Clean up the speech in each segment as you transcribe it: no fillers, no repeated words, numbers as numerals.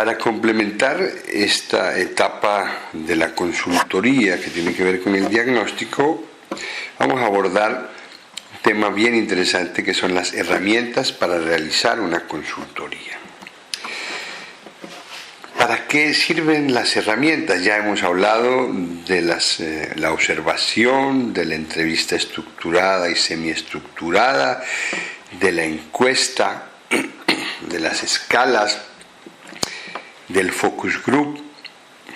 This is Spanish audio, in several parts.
Para complementar esta etapa de la consultoría que tiene que ver con el diagnóstico, vamos a abordar un tema bien interesante que son las herramientas para realizar una consultoría. ¿Para qué sirven las herramientas? Ya hemos hablado de la observación, de la entrevista estructurada y semiestructurada, de la encuesta, de las escalas, del focus group,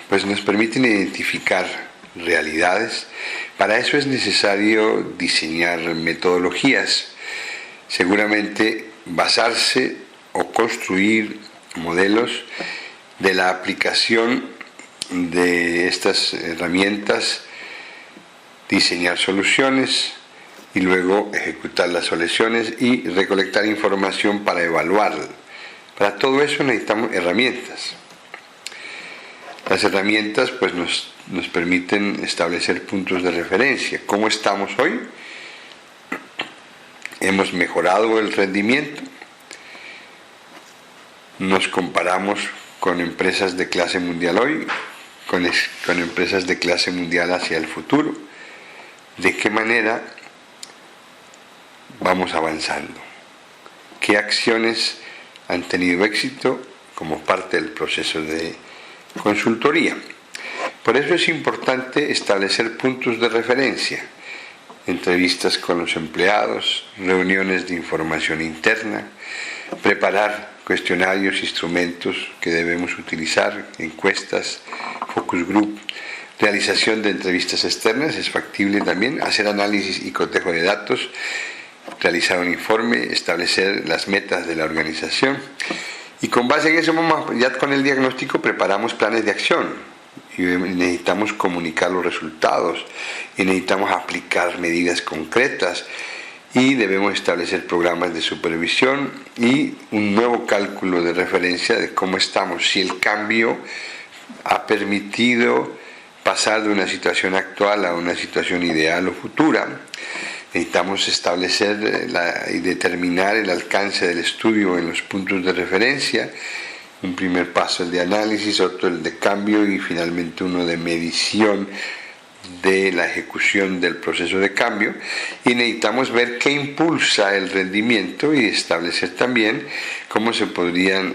pues nos permiten identificar realidades. Para eso es necesario diseñar metodologías, seguramente basarse o construir modelos de la aplicación de estas herramientas, diseñar soluciones y luego ejecutar las soluciones y recolectar información para evaluar. Para todo eso necesitamos herramientas. Las herramientas pues nos permiten establecer puntos de referencia. ¿Cómo estamos hoy? ¿Hemos mejorado el rendimiento? ¿Nos comparamos con empresas de clase mundial hoy? ¿Con empresas de clase mundial hacia el futuro? ¿De qué manera vamos avanzando? ¿Qué acciones han tenido éxito como parte del proceso de consultoría? Por eso es importante establecer puntos de referencia, entrevistas con los empleados, reuniones de información interna, preparar cuestionarios, instrumentos que debemos utilizar, encuestas, focus group, realización de entrevistas externas, es factible también, hacer análisis y cotejo de datos, realizar un informe, establecer las metas de la organización y con base en eso ya con el diagnóstico preparamos planes de acción y necesitamos comunicar los resultados y necesitamos aplicar medidas concretas y debemos establecer programas de supervisión y un nuevo cálculo de referencia de cómo estamos, si el cambio ha permitido pasar de una situación actual a una situación ideal o futura. Necesitamos establecer y determinar el alcance del estudio en los puntos de referencia. Un primer paso el de análisis, otro el de cambio y finalmente uno de medición de la ejecución del proceso de cambio. Y necesitamos ver qué impulsa el rendimiento y establecer también cómo se podrían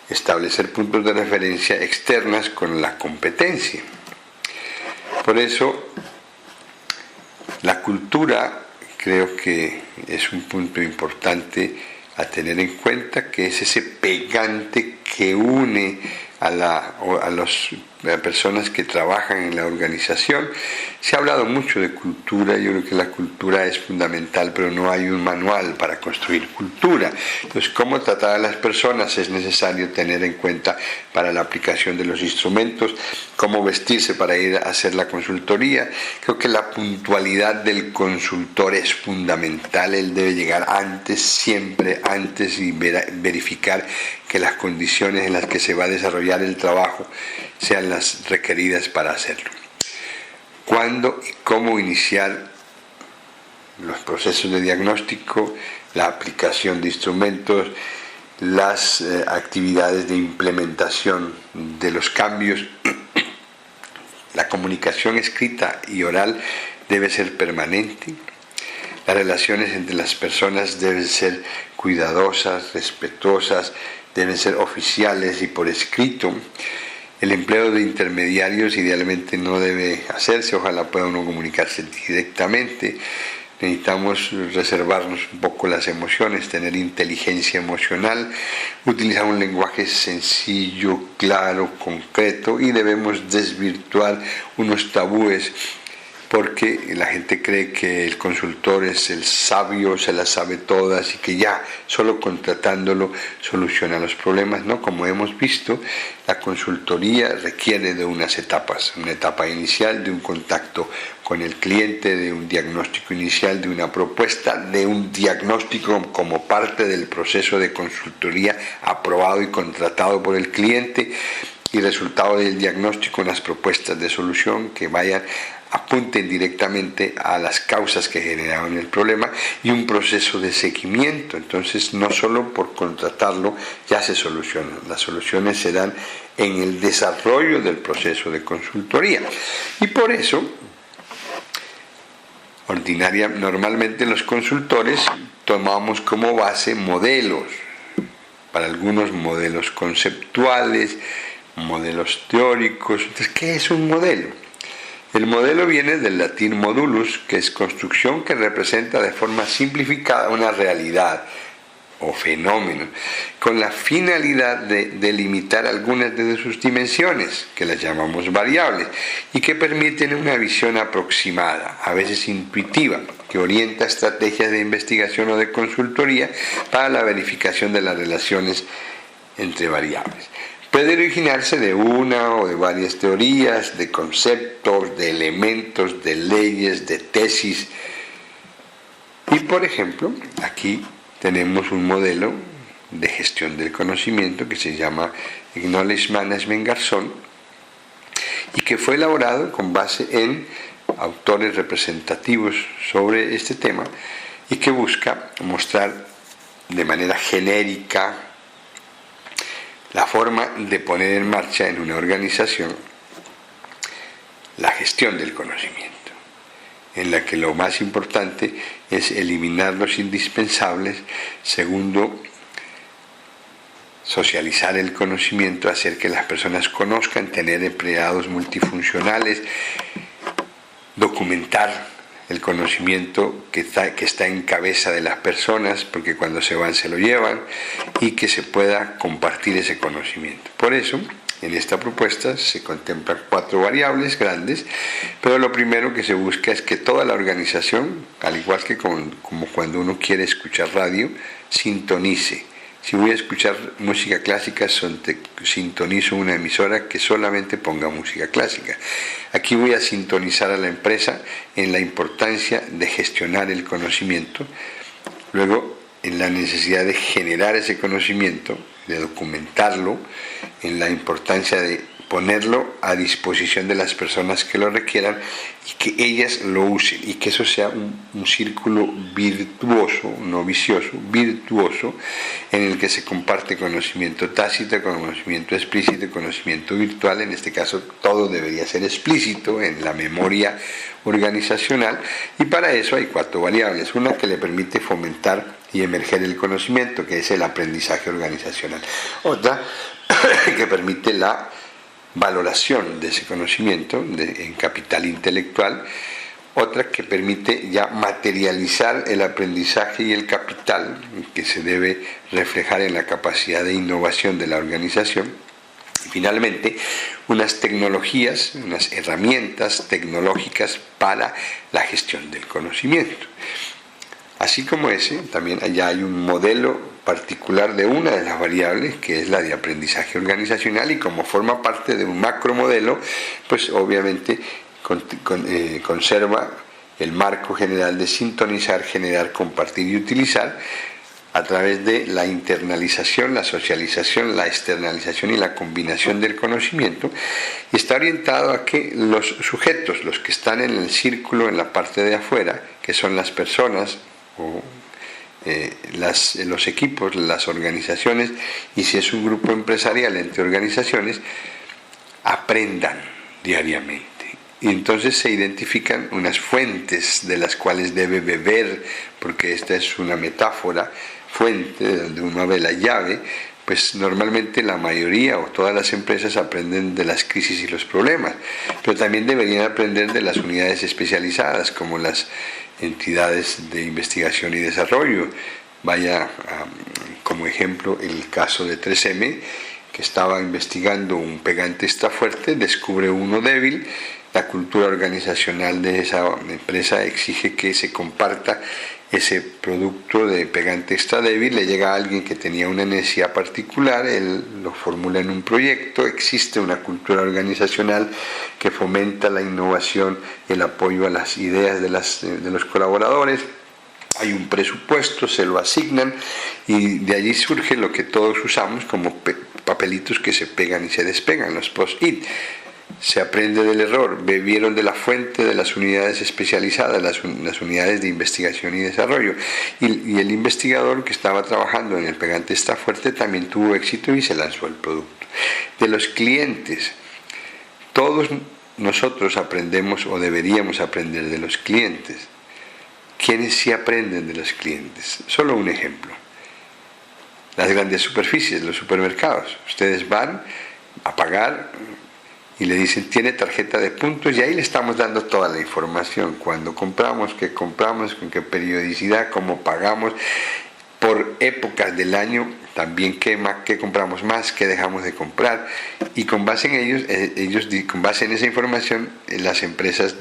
establecer puntos de referencia externas con la competencia. Por eso, la cultura creo que es un punto importante a tener en cuenta, que es ese pegante que une a las personas que trabajan en la organización. Se ha hablado mucho de cultura, yo creo que la cultura es fundamental, pero no hay un manual para construir cultura. Entonces, cómo tratar a las personas es necesario tener en cuenta para la aplicación de los instrumentos, cómo vestirse para ir a hacer la consultoría. Creo que la puntualidad del consultor es fundamental, él debe llegar antes, siempre antes y verificar que las condiciones en las que se va a desarrollar el trabajo sean las requeridas para hacerlo. ¿Cuándo y cómo iniciar los procesos de diagnóstico, la aplicación de instrumentos, las actividades de implementación de los cambios? La comunicación escrita y oral debe ser permanente. Las relaciones entre las personas deben ser cuidadosas, respetuosas, deben ser oficiales y por escrito. El empleo de intermediarios idealmente no debe hacerse, ojalá pueda uno comunicarse directamente. Necesitamos reservarnos un poco las emociones, tener inteligencia emocional, utilizar un lenguaje sencillo, claro, concreto y debemos desvirtuar unos tabúes porque la gente cree que el consultor es el sabio, se las sabe todas y que ya solo contratándolo soluciona los problemas, ¿no? Como hemos visto, la consultoría requiere de unas etapas, una etapa inicial de un contacto con el cliente, de un diagnóstico inicial, de una propuesta, de un diagnóstico como parte del proceso de consultoría aprobado y contratado por el cliente. y resultado del diagnóstico unas propuestas de solución que apunten directamente a las causas que generaron el problema y un proceso de seguimiento. Entonces, no solo por contratarlo ya se solucionan, las soluciones se dan en el desarrollo del proceso de consultoría. Y por eso, normalmente los consultores tomamos como base modelos, para algunos modelos conceptuales, modelos teóricos. Entonces, ¿qué es un modelo? El modelo viene del latín modulus, que es construcción que representa de forma simplificada una realidad o fenómeno, con la finalidad de delimitar algunas de sus dimensiones, que las llamamos variables, y que permiten una visión aproximada, a veces intuitiva, que orienta estrategias de investigación o de consultoría para la verificación de las relaciones entre variables. Puede originarse de una o de varias teorías, de conceptos, de elementos, de leyes, de tesis. Y por ejemplo, aquí tenemos un modelo de gestión del conocimiento que se llama Knowledge Management Garzón y que fue elaborado con base en autores representativos sobre este tema y que busca mostrar de manera genérica la forma de poner en marcha en una organización la gestión del conocimiento, en la que lo más importante es eliminar los indispensables. Segundo, socializar el conocimiento, hacer que las personas conozcan, tener empleados multifuncionales, documentar el conocimiento que está en cabeza de las personas, porque cuando se van se lo llevan, y que se pueda compartir ese conocimiento. Por eso, en esta propuesta se contemplan 4 variables grandes, pero lo primero que se busca es que toda la organización, al igual que como cuando uno quiere escuchar radio, sintonice. Si voy a escuchar música clásica, sintonizo una emisora que solamente ponga música clásica. Aquí voy a sintonizar a la empresa en la importancia de gestionar el conocimiento, luego en la necesidad de generar ese conocimiento, de documentarlo, en la importancia de ponerlo a disposición de las personas que lo requieran y que ellas lo usen, y que eso sea un círculo virtuoso, no vicioso, virtuoso, en el que se comparte conocimiento tácito, conocimiento explícito, conocimiento virtual. En este caso todo debería ser explícito en la memoria organizacional, y para eso hay 4 variables. Una que le permite fomentar y emerger el conocimiento, que es el aprendizaje organizacional. Otra que permite la valoración de ese conocimiento en capital intelectual. Otra que permite ya materializar el aprendizaje y el capital, que se debe reflejar en la capacidad de innovación de la organización. Y finalmente, unas tecnologías, unas herramientas tecnológicas para la gestión del conocimiento. Así como ese, también allá hay un modelo particular de una de las variables, que es la de aprendizaje organizacional, y como forma parte de un macromodelo, pues obviamente conserva el marco general de sintonizar, generar, compartir y utilizar a través de la internalización, la socialización, la externalización y la combinación del conocimiento, y está orientado a que los sujetos, los que están en el círculo en la parte de afuera, que son las personas o los equipos, las organizaciones, y si es un grupo empresarial entre organizaciones, aprendan diariamente. Y entonces se identifican unas fuentes de las cuales debe beber, porque esta es una metáfora, fuente donde uno ve la llave. Pues normalmente la mayoría o todas las empresas aprenden de las crisis y los problemas, pero también deberían aprender de las unidades especializadas, como las entidades de investigación y desarrollo. Como ejemplo el caso de 3M, que estaba investigando un pegante extra fuerte, descubre uno débil. La cultura organizacional de esa empresa exige que se comparta ese producto de pegante extra débil. Le llega a alguien que tenía una necesidad particular, él lo formula en un proyecto. Existe una cultura organizacional que fomenta la innovación y el apoyo a las ideas de los colaboradores. Hay un presupuesto, se lo asignan, y de allí surge lo que todos usamos como papelitos que se pegan y se despegan, los post-it. Se aprende del error, bebieron de la fuente de las unidades especializadas, las unidades de investigación y desarrollo. Y el investigador que estaba trabajando en el pegante está fuerte también tuvo éxito y se lanzó el producto. De los clientes, todos nosotros aprendemos o deberíamos aprender de los clientes. ¿Quiénes sí aprenden de los clientes? Solo un ejemplo. Las grandes superficies, los supermercados. Ustedes van a pagar y le dicen, tiene tarjeta de puntos, y ahí le estamos dando toda la información. Cuando compramos, con qué periodicidad, cómo pagamos, por épocas del año, también qué compramos más, qué dejamos de comprar. Y con base en ellos con base en esa información, las empresas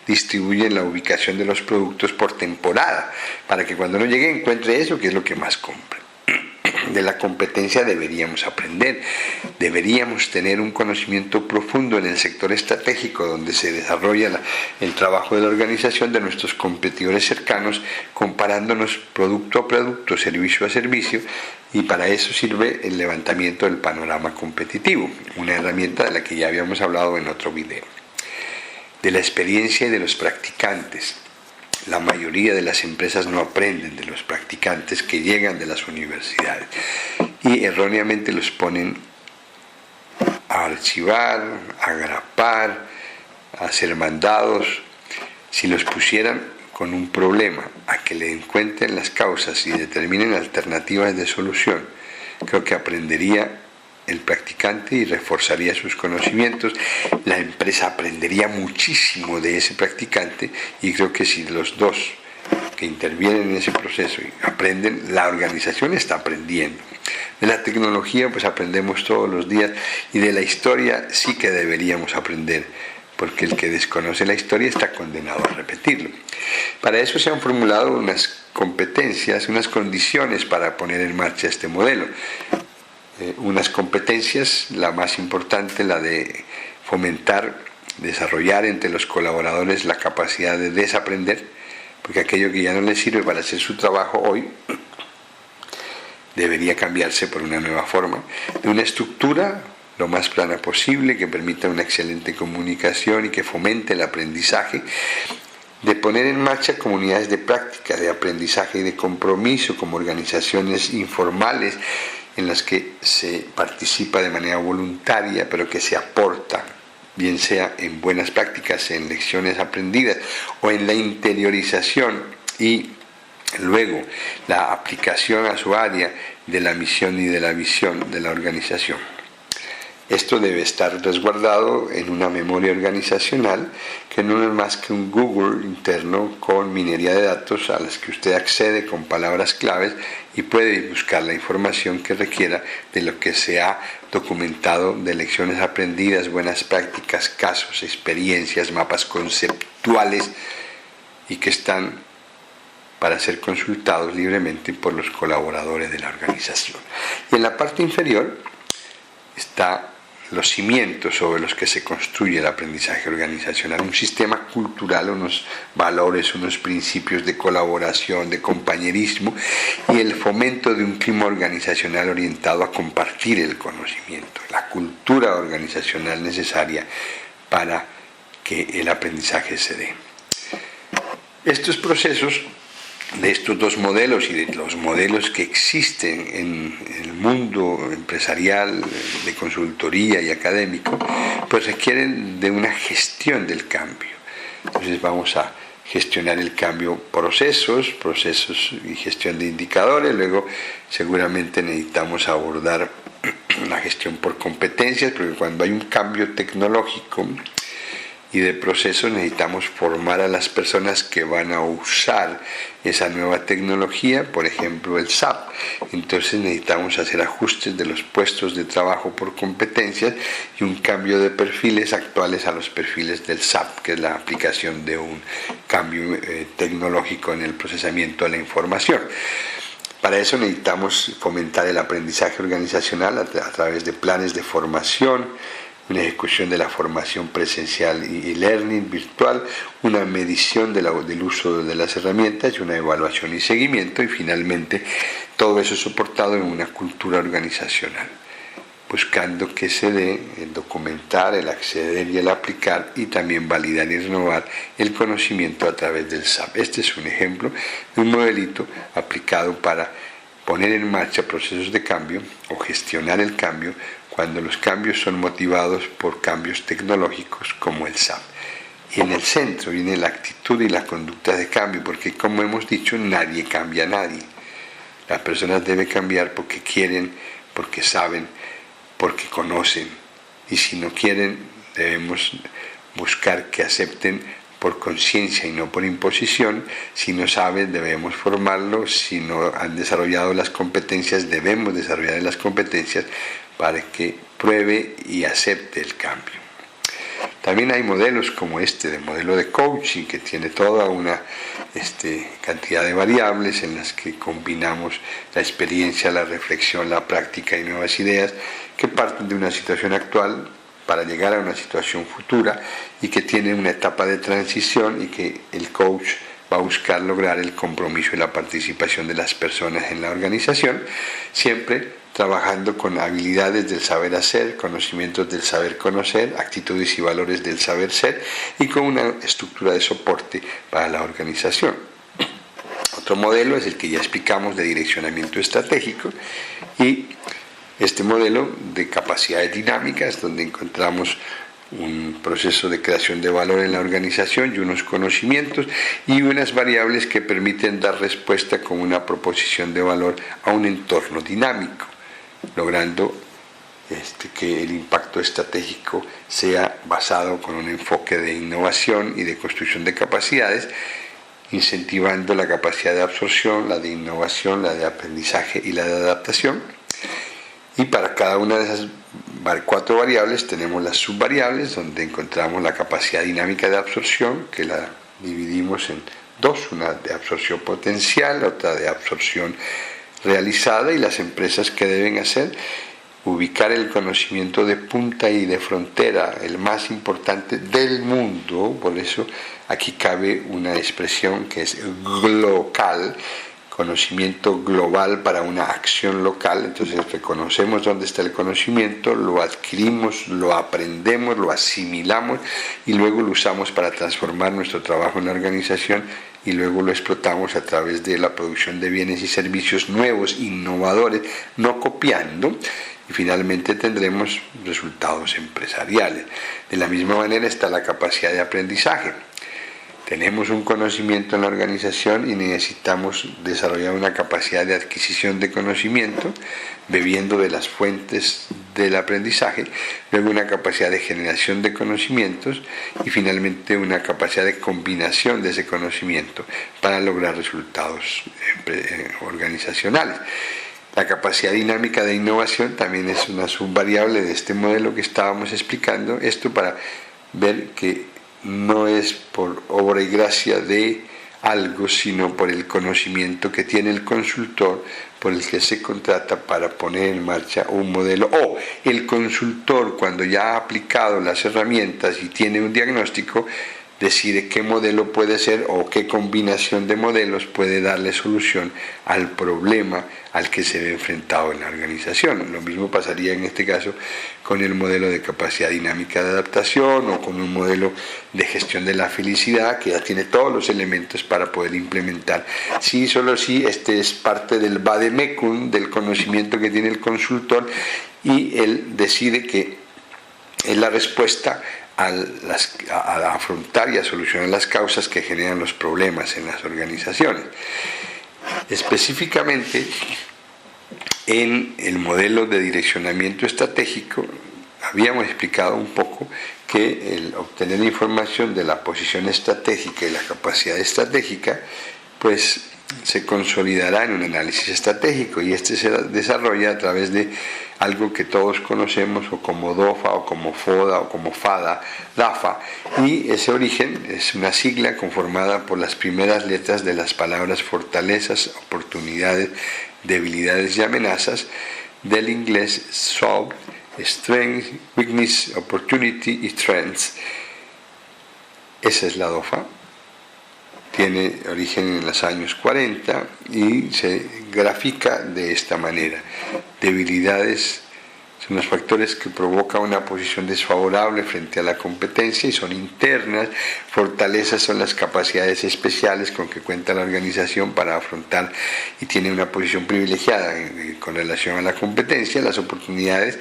distribuyen la ubicación de los productos por temporada, para que cuando uno llegue encuentre eso, que es lo que más compra. De la competencia deberíamos aprender, deberíamos tener un conocimiento profundo en el sector estratégico donde se desarrolla el trabajo de la organización de nuestros competidores cercanos, comparándonos producto a producto, servicio a servicio, y para eso sirve el levantamiento del panorama competitivo, una herramienta de la que ya habíamos hablado en otro video. De la experiencia y de los practicantes. La mayoría de las empresas no aprenden de los practicantes que llegan de las universidades y erróneamente los ponen a archivar, a grapar, a ser mandados. Si los pusieran con un problema a que le encuentren las causas y determinen alternativas de solución, creo que aprendería el practicante y reforzaría sus conocimientos. La empresa aprendería muchísimo de ese practicante, y creo que si los dos que intervienen en ese proceso y aprenden, la organización está aprendiendo. De la tecnología pues aprendemos todos los días, y de la historia sí que deberíamos aprender, porque el que desconoce la historia está condenado a repetirlo. Para eso se han formulado unas competencias, unas condiciones para poner en marcha este modelo. Unas competencias, la más importante, la de fomentar, desarrollar entre los colaboradores la capacidad de desaprender, porque aquello que ya no les sirve para hacer su trabajo hoy debería cambiarse por una nueva forma, de una estructura lo más plana posible, que permita una excelente comunicación y que fomente el aprendizaje, de poner en marcha comunidades de práctica, de aprendizaje y de compromiso, como organizaciones informales en las que se participa de manera voluntaria, pero que se aporta, bien sea en buenas prácticas, en lecciones aprendidas o en la interiorización y luego la aplicación a su área de la misión y de la visión de la organización. Esto debe estar resguardado en una memoria organizacional que no es más que un Google interno con minería de datos a las que usted accede con palabras claves y puede buscar la información que requiera de lo que se ha documentado, de lecciones aprendidas, buenas prácticas, casos, experiencias, mapas conceptuales, y que están para ser consultados libremente por los colaboradores de la organización. Y en la parte inferior está los cimientos sobre los que se construye el aprendizaje organizacional, un sistema cultural, unos valores, unos principios de colaboración, de compañerismo y el fomento de un clima organizacional orientado a compartir el conocimiento, la cultura organizacional necesaria para que el aprendizaje se dé. Estos procesos de estos dos modelos y de los modelos que existen en el mundo empresarial, de consultoría y académico, pues requieren de una gestión del cambio. Entonces vamos a gestionar el cambio, procesos y gestión de indicadores. Luego seguramente necesitamos abordar la gestión por competencias, porque cuando hay un cambio tecnológico y de procesos necesitamos formar a las personas que van a usar esa nueva tecnología, por ejemplo el SAP. Entonces necesitamos hacer ajustes de los puestos de trabajo por competencias y un cambio de perfiles actuales a los perfiles del SAP, que es la aplicación de un cambio tecnológico en el procesamiento de la información. Para eso necesitamos fomentar el aprendizaje organizacional a través de planes de formación, una ejecución de la formación presencial y learning virtual, una medición del uso de las herramientas y una evaluación y seguimiento, y finalmente todo eso soportado en una cultura organizacional. buscando que se dé el documentar, el acceder y el aplicar, y también validar y renovar el conocimiento a través del SAP. Este es un ejemplo de un modelito aplicado para poner en marcha procesos de cambio o gestionar el cambio cuando los cambios son motivados por cambios tecnológicos como el SAP. Y en el centro viene la actitud y la conducta de cambio, porque como hemos dicho, nadie cambia a nadie. Las personas deben cambiar porque quieren, porque saben, porque conocen. Y si no quieren, debemos buscar que acepten por conciencia y no por imposición. Si no saben, debemos formarlos. Si no han desarrollado las competencias, debemos desarrollar las competencias para que pruebe y acepte el cambio. También hay modelos como de modelo de coaching, que tiene toda una cantidad de variables en las que combinamos la experiencia, la reflexión, la práctica y nuevas ideas que parten de una situación actual para llegar a una situación futura, y que tiene una etapa de transición, y que el coach va a buscar lograr el compromiso y la participación de las personas en la organización, siempre trabajando con habilidades del saber hacer, conocimientos del saber conocer, actitudes y valores del saber ser, y con una estructura de soporte para la organización. Otro modelo es el que ya explicamos, de direccionamiento estratégico, y este modelo de capacidades dinámicas, donde encontramos un proceso de creación de valor en la organización y unos conocimientos y unas variables que permiten dar respuesta con una proposición de valor a un entorno dinámico, logrando que el impacto estratégico sea basado con un enfoque de innovación y de construcción de capacidades, incentivando la capacidad de absorción, la de innovación, la de aprendizaje y la de adaptación. Y para cada una de esas 4 variables tenemos las subvariables, donde encontramos la capacidad dinámica de absorción, que la dividimos en 2, una de absorción potencial, otra de absorción realizada, y las empresas que deben hacer: ubicar el conocimiento de punta y de frontera, el más importante del mundo. Por eso aquí cabe una expresión que es glocal, conocimiento global para una acción local. Entonces reconocemos dónde está el conocimiento, lo adquirimos, lo aprendemos, lo asimilamos y luego lo usamos para transformar nuestro trabajo en la organización, y luego lo explotamos a través de la producción de bienes y servicios nuevos, innovadores, no copiando, y finalmente tendremos resultados empresariales. De la misma manera está la capacidad de aprendizaje. Tenemos un conocimiento en la organización y necesitamos desarrollar una capacidad de adquisición de conocimiento, bebiendo de las fuentes del aprendizaje, luego una capacidad de generación de conocimientos y finalmente una capacidad de combinación de ese conocimiento para lograr resultados organizacionales. La capacidad dinámica de innovación también es una subvariable de este modelo que estábamos explicando, esto para ver que no es por obra y gracia de algo, sino por el conocimiento que tiene el consultor por el que se contrata para poner en marcha un modelo, o el consultor, cuando ya ha aplicado las herramientas y tiene un diagnóstico, decide qué modelo puede ser o qué combinación de modelos puede darle solución al problema al que se ve enfrentado en la organización. Lo mismo pasaría en este caso con el modelo de capacidad dinámica de adaptación, o con un modelo de gestión de la felicidad que ya tiene todos los elementos para poder implementar. Sí, solo sí, este es parte del vademecum, del conocimiento que tiene el consultor, y él decide que es la respuesta a afrontar y a solucionar las causas que generan los problemas en las organizaciones. Específicamente, en el modelo de direccionamiento estratégico, habíamos explicado un poco que el obtener información de la posición estratégica y la capacidad estratégica, pues se consolidará en un análisis estratégico, y este se desarrolla a través de algo que todos conocemos, o como DOFA, o como FODA, o como FADA, DAFA, y ese origen es una sigla conformada por las primeras letras de las palabras fortalezas, oportunidades, debilidades y amenazas, del inglés SWOT, Strength, Weakness, Opportunity y Strengths. Esa es la DOFA. Tiene origen en los años 40 y se grafica de esta manera. Debilidades Son los factores que provocan una posición desfavorable frente a la competencia y son internas. Fortalezas son las capacidades especiales con que cuenta la organización para afrontar y tiene una posición privilegiada con relación a la competencia. Las oportunidades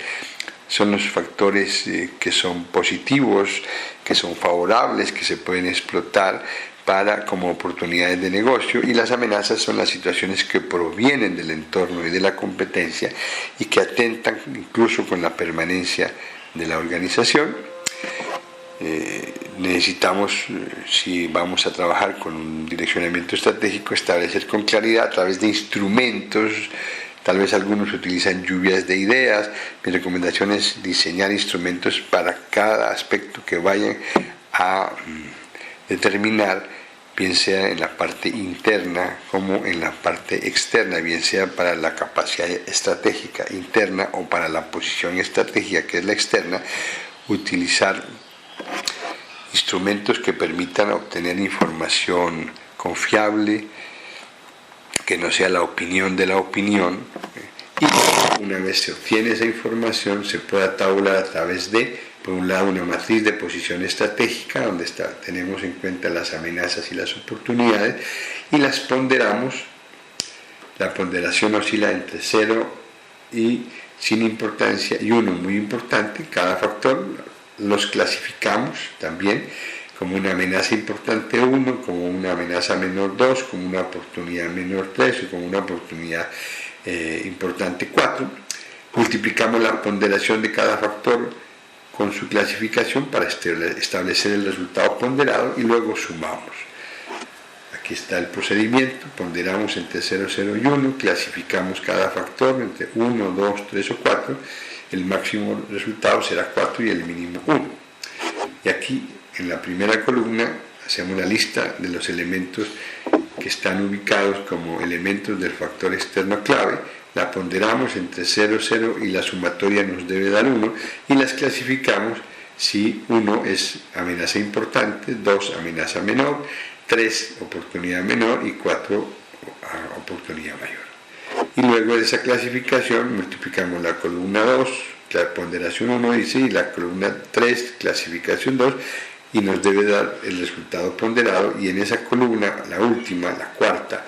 son los factores que son positivos, que son favorables, que se pueden explotar como oportunidades de negocio, y las amenazas son las situaciones que provienen del entorno y de la competencia y que atentan incluso con la permanencia de la organización. Necesitamos, si vamos a trabajar con un direccionamiento estratégico, establecer con claridad a través de instrumentos. Tal vez algunos utilizan lluvias de ideas. Mi recomendación es diseñar instrumentos para cada aspecto que vayan a determinar, bien sea en la parte interna como en la parte externa, bien sea para la capacidad estratégica interna o para la posición estratégica, que es la externa, utilizar instrumentos que permitan obtener información confiable, que no sea la opinión de la opinión, y una vez se obtiene esa información se pueda tabular a través de, por un lado, una matriz de posición estratégica donde tenemos en cuenta las amenazas y las oportunidades y las ponderamos. La ponderación oscila entre 0 y sin importancia y 1 muy importante. Cada factor los clasificamos también como una amenaza importante 1, como una amenaza menor 2, como una oportunidad menor 3 o como una oportunidad importante 4. Multiplicamos la ponderación de cada factor con su clasificación para establecer el resultado ponderado y luego sumamos. Aquí está el procedimiento: ponderamos entre 0, 0 y 1, clasificamos cada factor entre 1, 2, 3 o 4, el máximo resultado será 4 y el mínimo 1. Y aquí en la primera columna hacemos la lista de los elementos que están ubicados como elementos del factor externo clave. La ponderamos entre 0, 0 y la sumatoria nos debe dar 1 y las clasificamos si 1 es amenaza importante, 2 amenaza menor, 3 oportunidad menor y 4 oportunidad mayor. Y luego de esa clasificación multiplicamos la columna 2, la ponderación 1 dice, y la columna 3, clasificación 2, y nos debe dar el resultado ponderado, y en esa columna, la última, la cuarta,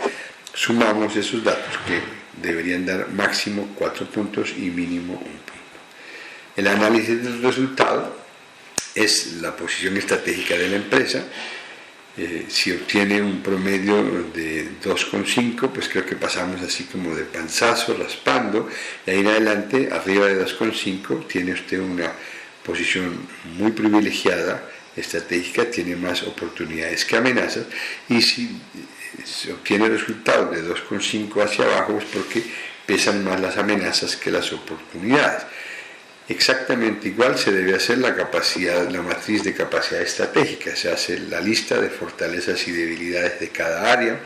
sumamos esos datos que deberían dar máximo 4 puntos y mínimo 1 punto. El análisis del resultado es la posición estratégica de la empresa. Si obtiene un promedio de 2,5, pues creo que pasamos así como de panzazo, raspando, y ahí en adelante, arriba de 2,5, tiene usted una posición muy privilegiada, estratégica, tiene más oportunidades que amenazas, y si se obtiene resultados de 2,5 hacia abajo es porque pesan más las amenazas que las oportunidades. Exactamente igual se debe hacer la matriz de capacidad estratégica. Se hace la lista de fortalezas y debilidades de cada área.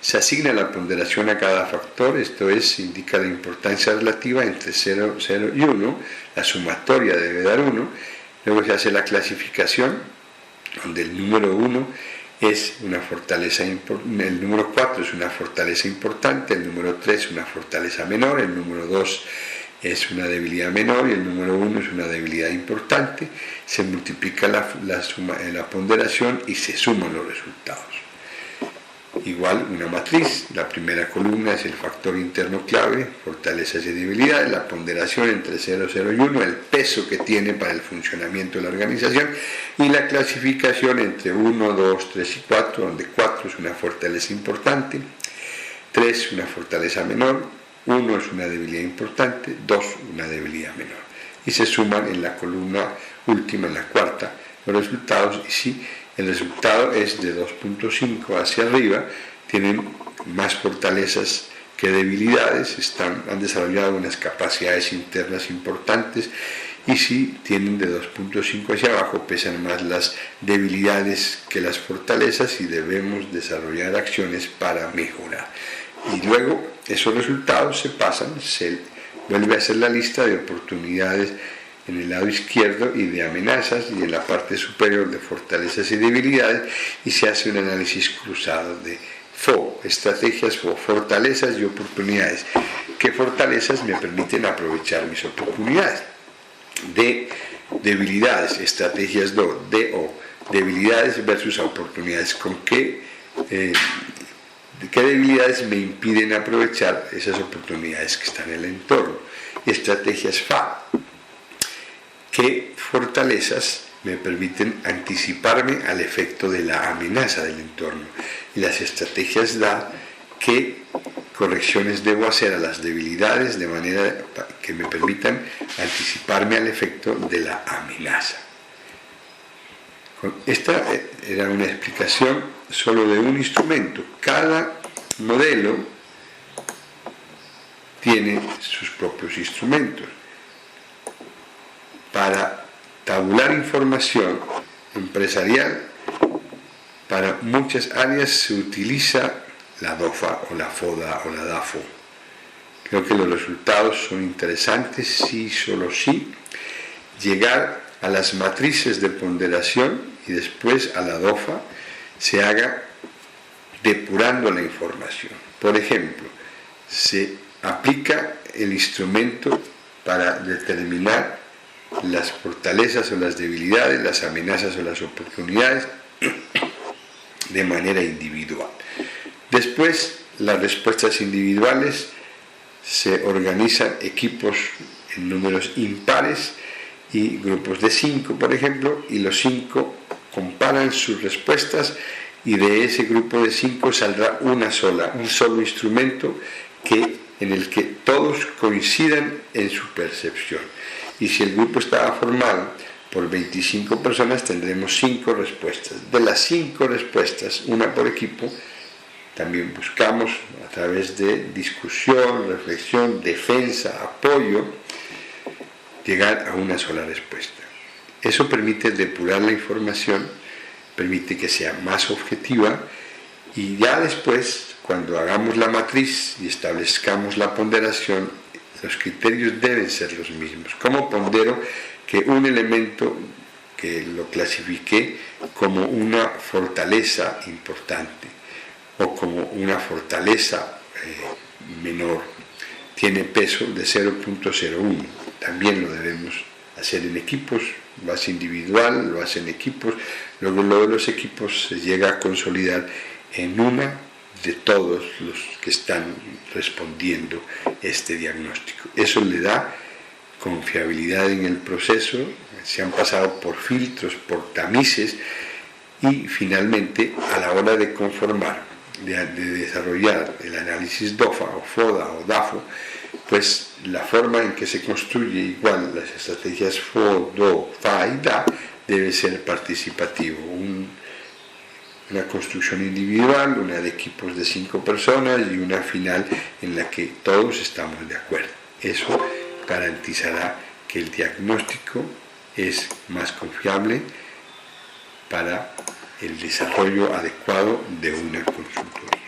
Se asigna la ponderación a cada factor, esto es, indica la importancia relativa entre 0, 0 y 1. La sumatoria debe dar 1. Luego se hace la clasificación, donde el número 1 es una fortaleza importante, el número 4 es una fortaleza importante, el número 3 es una fortaleza menor, el número 2 es una debilidad menor y el número 1 es una debilidad importante. Se multiplica la ponderación y se suman los resultados. Igual una matriz, la primera columna es el factor interno clave, fortalezas y debilidades, la ponderación entre 0, 0 y 1, el peso que tiene para el funcionamiento de la organización, y la clasificación entre 1, 2, 3 y 4, donde 4 es una fortaleza importante, 3 una fortaleza menor, 1 es una debilidad importante, 2 una debilidad menor. Y se suman en la columna última, en la cuarta, los resultados, y si el resultado es de 2.5 hacia arriba, tienen más fortalezas que debilidades, han desarrollado unas capacidades internas importantes, y si tienen de 2.5 hacia abajo, pesan más las debilidades que las fortalezas y debemos desarrollar acciones para mejorar. Y luego esos resultados se pasan, se vuelve a hacer la lista de oportunidades en el lado izquierdo y de amenazas, y en la parte superior de fortalezas y debilidades, y se hace un análisis cruzado de estrategias, fortalezas y oportunidades. qué fortalezas me permiten aprovechar mis oportunidades. D, debilidades, estrategias DO, debilidades versus oportunidades. ¿Con qué debilidades me impiden aprovechar esas oportunidades que están en el entorno? Estrategias FA, ¿qué fortalezas me permiten anticiparme al efecto de la amenaza del entorno? Y las estrategias DA, ¿qué correcciones debo hacer a las debilidades de manera que me permitan anticiparme al efecto de la amenaza? Esta era una explicación solo de un instrumento. Cada modelo tiene sus propios instrumentos. Para tabular información empresarial, para muchas áreas se utiliza la DOFA o la FODA o la DAFO. Creo que los resultados son interesantes si solo si llegar a las matrices de ponderación y después a la DOFA se haga depurando la información. Por ejemplo, se aplica el instrumento para determinar las fortalezas o las debilidades, las amenazas o las oportunidades de manera individual. Después, las respuestas individuales se organizan equipos en números impares y grupos de 5, por ejemplo, y los 5 comparan sus respuestas y de ese grupo de 5 saldrá un solo instrumento en el que todos coincidan en su percepción. Y si el grupo estaba formado por 25 personas, tendremos 5 respuestas. De las 5 respuestas, una por equipo, también buscamos a través de discusión, reflexión, defensa, apoyo, llegar a una sola respuesta. Eso permite depurar la información, permite que sea más objetiva y ya después, cuando hagamos la matriz y establezcamos la ponderación, los criterios deben ser los mismos. ¿Cómo pondero que un elemento que lo clasifiqué como una fortaleza importante o como una fortaleza menor tiene peso de 0.01? También lo debemos hacer en equipos, lo hace individual, lo hace en equipos, luego los equipos se llega a consolidar en una de todos los que están respondiendo este diagnóstico. Eso le da confiabilidad en el proceso, se han pasado por filtros, por tamices y finalmente a la hora de conformar, de desarrollar el análisis DOFA o FODA o DAFO, pues la forma en que se construye igual las estrategias FO, DO, FA y DA debe ser participativo. Una construcción individual, una de equipos de 5 personas y una final en la que todos estamos de acuerdo. Eso garantizará que el diagnóstico es más confiable para el desarrollo adecuado de una consultoría.